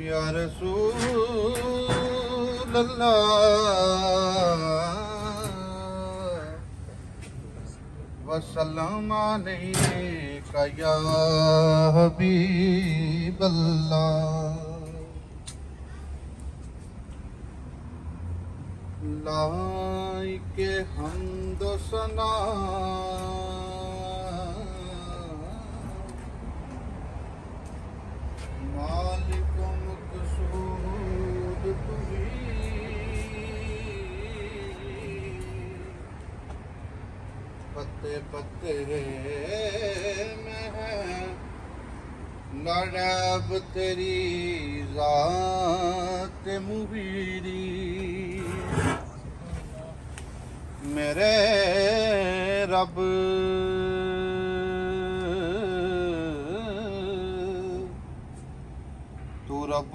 या रसूल अल्लाह वसल्लम अलैका या हबीब अल्लाह। लाइके हम्दो सना मालिक मक़सूद पत्ते पत्ते में है नड़ब तेरी ज़ात मुबीरी। मेरे रब तू रब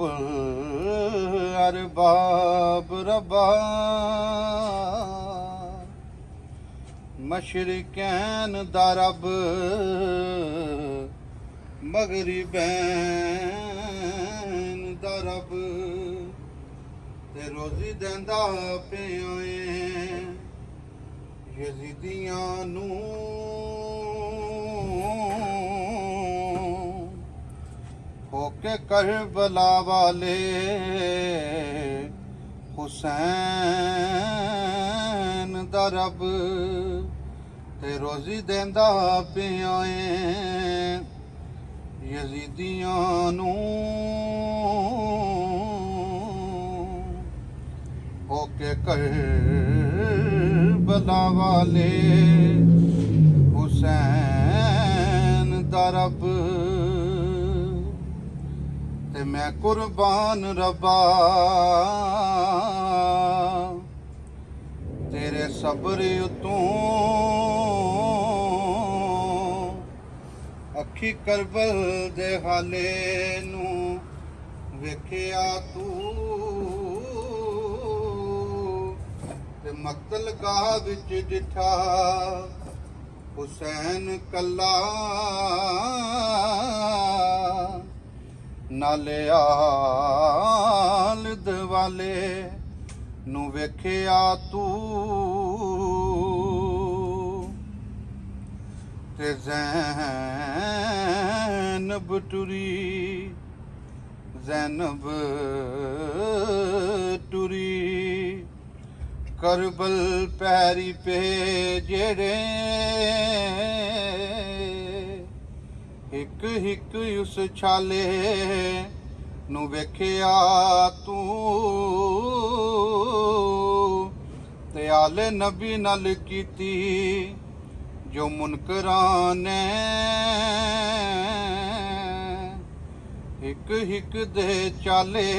अरबाब रबा मशरिकैन दा रब मगरिबैन दा रब ते रोज़ी देंदा पिया यज़ीदियां नू होके करबला वाले हुसैन दा रब ते रोज़ी देंदा पिया यज़ीदियां नू होके करबला वाले हुसैन दा रब ते मैं कुर्बान रब्बा तेरे सब्र उतों अखी करबल दे हाले नू वेखिया तू ते मक्तल गाह विच डिठा हुसैन कल्ला नाले आल दवाले नू वेखिया तू ते ज़ैनब टुरी ज़ैनब टुरी करबल पैरी पे जेड़े हिक हिक उस छाले नू वेखिया तू ते आले नबी नाल कीती जो मुनकरां ने हिक हिक दे चाले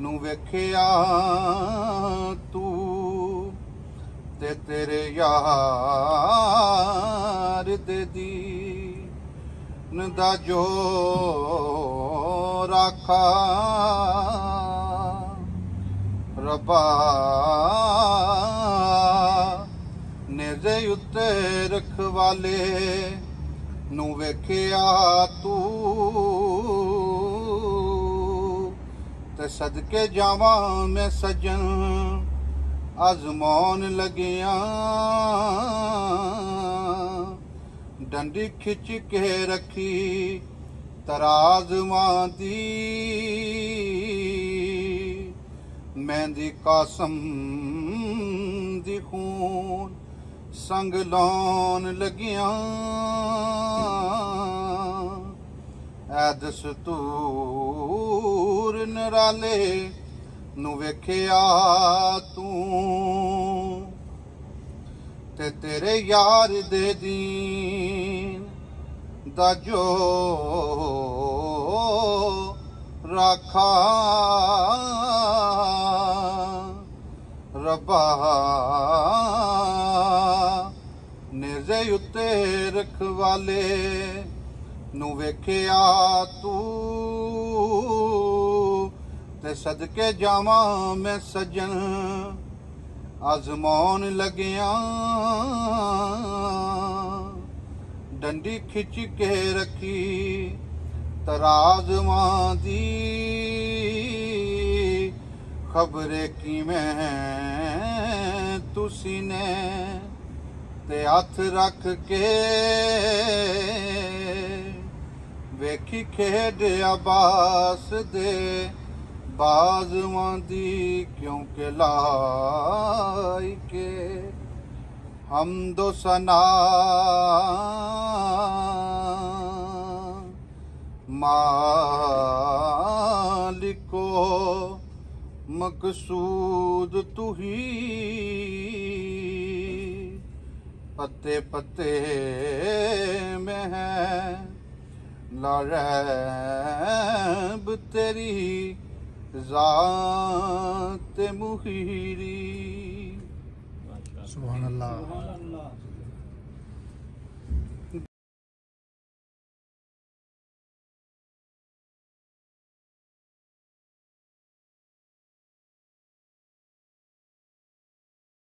नू वेखिया तू ते तेरे यार दे दीन दा जो राखा रब्बा नेज़े उत्ते रखवाले नू वेखिया तू ते सदके जावां मैं सजन आज़माउन लगिया डंडी खिच के रखी तराज़मां दी मेहंदी कासम दी खून संग लाउन लगिया ऐ दस्तूर नराले नू वेखिया तू ते तेरे यार दे दीन दा जो राखा रब्बा नेज़े उत्ते रखवाले नू वेखिया तू ते सदके जावां मैं सजन आज़माउन लगिया डंडी खिच के रखी तराजमां दी खबरे की मैं तुसी ने ते हथ रख के वेखी खेड अब्बास दे बाज़वां दी क्योंकि लाई के हमदो सना मालिको मकसूद तू ही पत्ते पत्ते में है लरैब तेरी ज़ात मुहीरी। सुभान अल्लाह।